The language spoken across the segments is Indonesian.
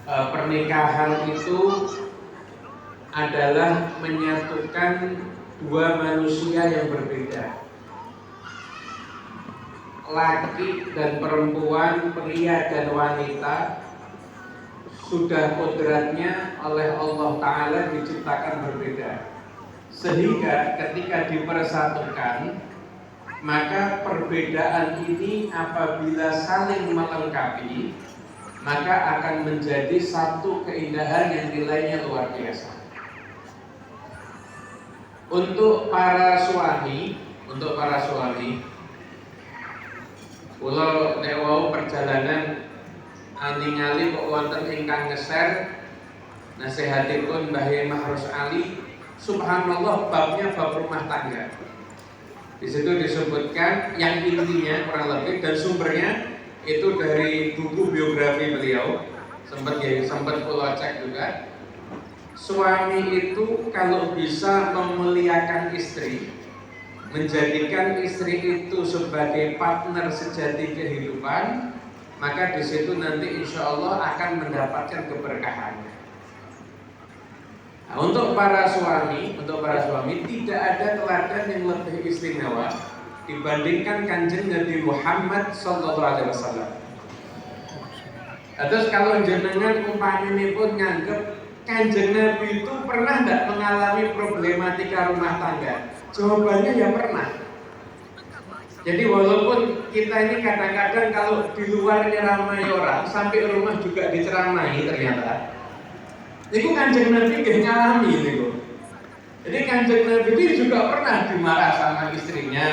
pernikahan itu adalah menyatukan dua manusia yang berbeda, laki dan perempuan, pria dan wanita, sudah kodratnya oleh Allah Ta'ala diciptakan berbeda, sehingga ketika dipersatukan, maka perbedaan ini apabila saling melengkapi, maka akan menjadi satu keindahan yang nilainya luar biasa. Untuk para suami, kula nek wau perjalanan ningali kok wonten ingkang nge-share nasihatipun Mbah Yai Mahrus Ali, subhanallah, babnya bab rumah tangga. Di situ disebutkan yang intinya kurang lebih, dan sumbernya itu dari buku biografi beliau, sempat kula cek juga. Suami itu kalau bisa memuliakan istri, menjadikan istri itu sebagai partner sejati kehidupan, maka di situ nanti insya Allah akan mendapatkan keberkahan. Nah, untuk para suami tidak ada teladan yang lebih istimewa dibandingkan Kanjeng Nabi Muhammad SAW. Terus kalau jenengan umpamanya pun nganggep Kanjeng Nabi itu pernah tidak mengalami problematika rumah tangga? Jawabannya ya pernah. Jadi walaupun kita ini kadang-kadang kalau di luar ramai orang, sampai rumah juga diceramahi ternyata. Itu Kanjeng Nabi nggak ngalami itu. Jadi Kanjeng Nabi itu juga pernah dimarah sama istrinya,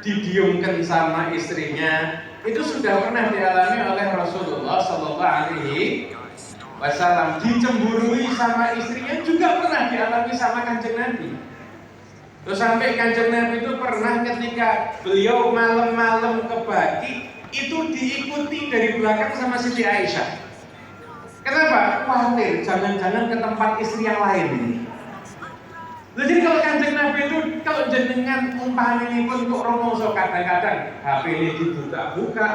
didiumkan sama istrinya. Itu sudah pernah dialami oleh Rasulullah SAW. Dicemburui sama istrinya juga pernah dialami sama Kanjeng Nabi. Terus sampai Kanjeng Nabi itu pernah ketika beliau malam-malam ke Baqi itu diikuti dari belakang sama Siti Aisyah. Kenapa? Khawatir jangan-jangan ke tempat istri yang lain ini. Jadi kalau Kanjeng Nabi itu kalau jenengan umpamanya pun kok romoso kadang-kadang HP ini dibuka-buka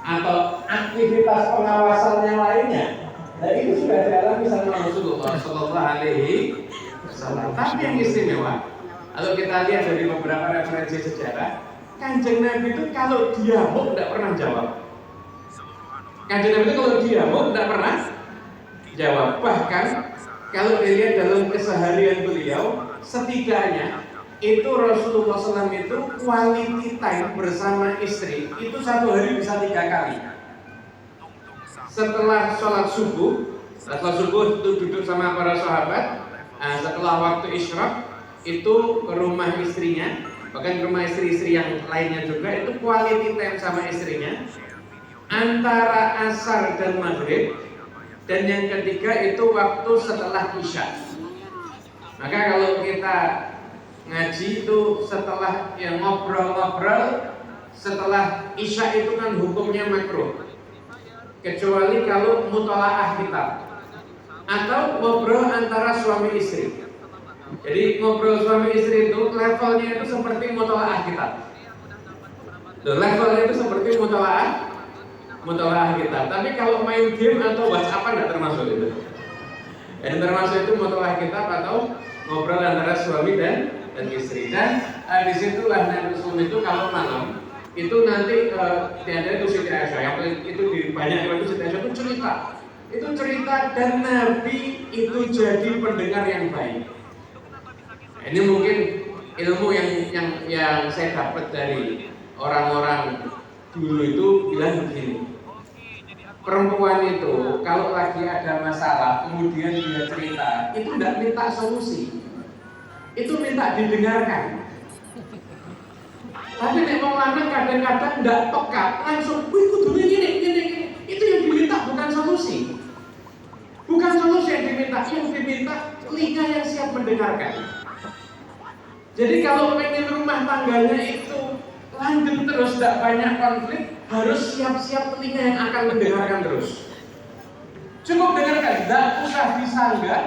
atau aktivitas pengawasan yang lainnya. Nah itu sudah dialami sama Rasulullah Sallallahu Alaihi Wasallam. Tapi yang istimewa, kalau kita lihat dari beberapa referensi sejarah, Kanjeng Nabi itu kalau diamuk tidak pernah jawab. Kanjeng Nabi itu kalau diamuk tidak pernah jawab. Bahkan kalau dilihat dalam keseharian beliau, setidaknya itu Rasulullah SAW itu quality time bersama istri itu satu hari bisa 3 kali. Setelah sholat subuh itu duduk sama para sahabat. Setelah waktu isyraq itu ke rumah istrinya, bahkan ke rumah istri-istri yang lainnya juga, itu quality time sama istrinya antara asar dan maghrib. Dan yang ketiga itu waktu setelah isya. Maka kalau kita ngaji itu setelah yang ngobrol-ngobrol setelah isya itu kan hukumnya makruh, kecuali kalau mutolaah kitab atau ngobrol antara suami istri. Jadi ngobrol suami istri itu levelnya itu seperti mutolaah kitab. Levelnya itu seperti mutolaah kita. Tapi kalau main game atau WhatsApp tidak termasuk itu. Yang termasuk itu mutolaah kitab atau ngobrol antara suami dan istri. Dan disitulah Nabi Muhammad itu kalau malam itu nanti tiada itu Siti Aisyah yang itu di banyak itu Siti Aisyah itu cerita dan Nabi itu jadi pendengar yang baik. Ini mungkin ilmu yang saya dapat dari orang-orang dulu itu bilang begini. Perempuan itu kalau lagi ada masalah kemudian dia cerita, itu tidak minta solusi, itu minta didengarkan. Tapi nek wong lanang kadang-kadang tidak peka, langsung kudu gini. Itu yang diminta bukan solusi. Bukan solusi yang diminta telinga yang siap mendengarkan. Jadi kalau pengen rumah tangganya itu langgeng terus, tidak banyak konflik, harus siap-siap telinga yang akan mendengarkan terus. Cukup dengarkan, tidak usah disanggah,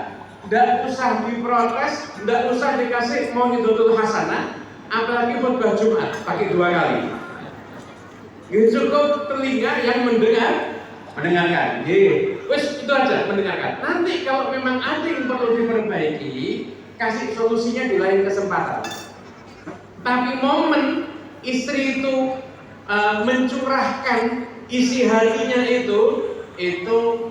tidak usah diprotes, tidak usah dikasih mau'izatul hasanah, apalagi khutbah Jumat pakai 2 kali. Cukup telinga yang Mendengarkan, wes itu aja mendengarkan. Nanti kalau memang ada yang perlu diperbaiki, kasih solusinya di lain kesempatan. Tapi momen istri itu mencurahkan isi hatinya itu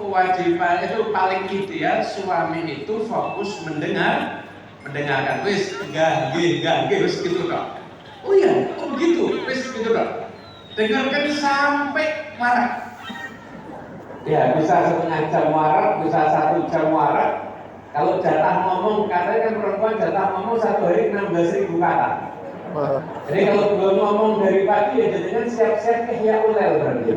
kewajiban, itu paling ideal suami itu fokus mendengarkan. Wes enggak, wes gitu dong. Oh iya, oh begitu, wes gitu dong. Dengarkan sampai marah. Ya bisa setengah jam warak, bisa 1 jam warak. Kalau jatah ngomong, katanya kan perempuan jatah ngomong 1 hari 16.000 kata. Jadi kalau belum ngomong dari pagi ya jadinya siap-siap ya ulel berarti.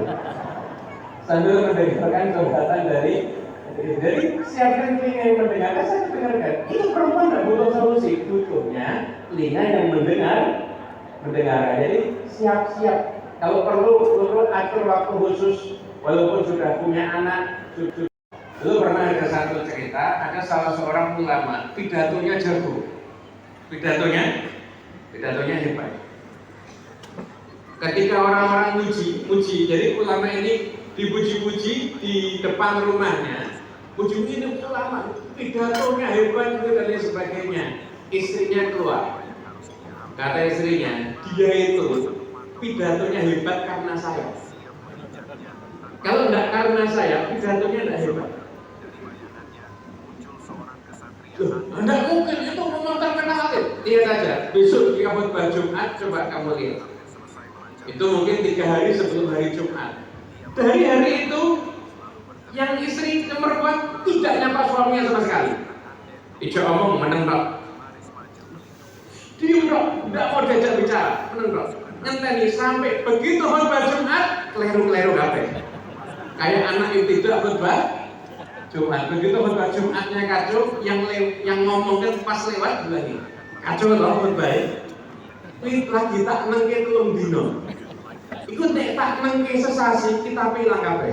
Sambil mendengarkan curhatan dari jadi siapkan telinga yang mendengarkan, saya dengarkan. Itu perempuan tidak butuh solusi, butuhnya telinga yang mendengarkan. Jadi siap-siap. Kalau perlu atur waktu khusus. Walaupun sudah punya anak, cucu. Dulu pernah ada satu cerita, ada salah seorang ulama, pidatonya jago. Pidatonya hebat. Ketika orang-orang muji, jadi ulama ini dipuji-puji di depan rumahnya. Puji ini ulama, pidatonya hebat itu dan lain sebagainya. Istrinya keluar. Kata istrinya, dia itu pidatonya hebat karena saya. Kalau enggak karena saya, pidatonya enggak hebat. Loh, enggak mungkin, itu memang terkenal. Lihat aja, besok di khutbah Jumat, coba kamu lihat. Itu mungkin 3 hari sebelum hari Jumat. Dari hari itu, yang istri perempuan tidak nyapa suaminya sama sekali. Ijak omong, meneng dok. Diem dok, enggak mau diajak bicara, meneng dok. Ngenteni sampai begitu khutbah Jumat, keliru-keliru kabeh. Kayak anak yang tidak khutbah Jumat, begitu khutbah Jumatnya kacau, yang ngomongnya pas lewat lagi kacau loh khutbah. Ini lagi tak nengke telung dino. Ikut nek tak nengke sesasi kita pilang kabeh.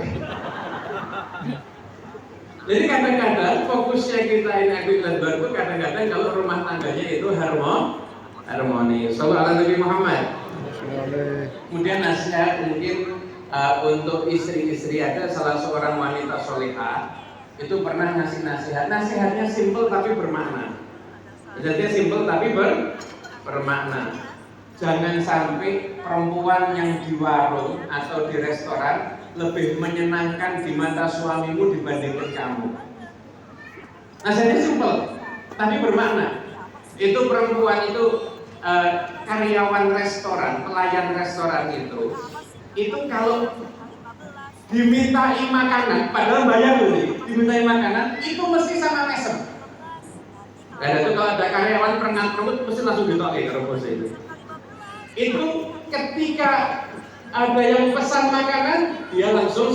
Jadi kadang-kadang fokusnya kita ini akhirat baru, kadang-kadang kalau rumah tangganya itu harmoni. Sallallahu alaihi Muhammad. Kemudian nasihat mungkin untuk istri-istri, ada salah seorang wanita solehah itu pernah ngasih nasihat. Nasihatnya simpel tapi bermakna. Nasihatnya simpel tapi bermakna. Jangan sampai perempuan yang di warung atau di restoran lebih menyenangkan di mata suamimu dibandingkan kamu. Nasihatnya simpel tapi bermakna. Itu perempuan itu karyawan restoran, pelayan restoran itu kalau dimintai makanan, padahal bayar loh nih, dimintai makanan, itu mesti sama mesem. Dan itu kalau ada karyawan perenang perut, mesti langsung ditolak kalau bos itu. Itu ketika ada yang pesan makanan, dia langsung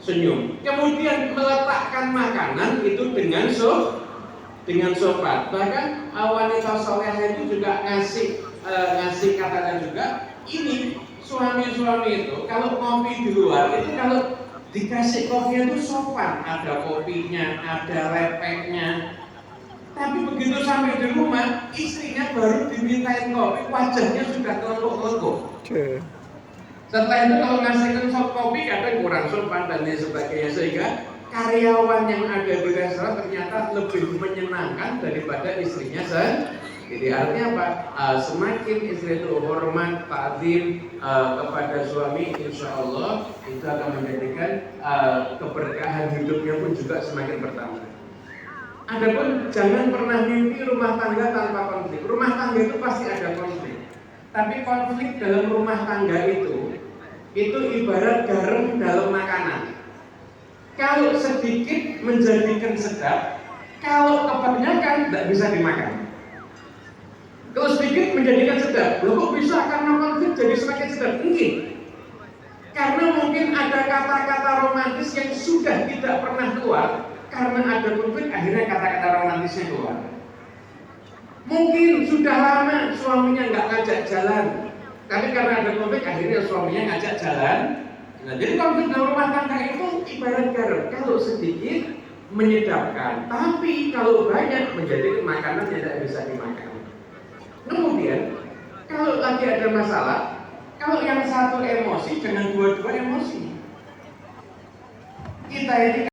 senyum. Kemudian meletakkan makanan itu dengan sopan. Bahkan wanita solehah itu juga ngasih katakan juga ini. Suami-suami itu kalau kopi di luar itu kalau dikasih kopinya itu sopan, ada kopinya, ada lepeknya. Tapi begitu sampai di rumah, istrinya baru dimintain kopi, wajahnya sudah kelengkuk-kelengkuk. Setelah itu kalau ngasihkan kopi kadang kurang sopan dan lain sebagainya, sehingga karyawan yang ada di restoran ternyata lebih menyenangkan daripada istrinya sendiri. Jadi artinya apa? Semakin istri itu hormat, ta'zim kepada suami, insya Allah itu akan menjadikan keberkahan hidupnya pun juga semakin bertambah. Adapun jangan pernah mimpi rumah tangga tanpa konflik. Rumah tangga itu pasti ada konflik. Tapi konflik dalam rumah tangga itu ibarat garam dalam makanan. Kalau sedikit menjadikan sedap, kalau kebanyakan tidak bisa dimakan. Kalau sedikit menjadikan sedap, loh kok bisa karena konflik jadi semakin sedap? Mungkin karena mungkin ada kata-kata romantis yang sudah tidak pernah keluar, karena ada konflik akhirnya kata-kata romantisnya keluar. Mungkin sudah lama suaminya nggak ngajak jalan, tapi karena ada konflik akhirnya suaminya ngajak jalan. Nah, jadi konflik dalam rumah tangga itu ibarat garam, kalau sedikit menyedapkan, tapi kalau banyak menjadi makanan yang tidak bisa dimakan. Kemudian, kalau lagi ada masalah, kalau yang satu emosi, jangan dua-dua emosi. Kita ini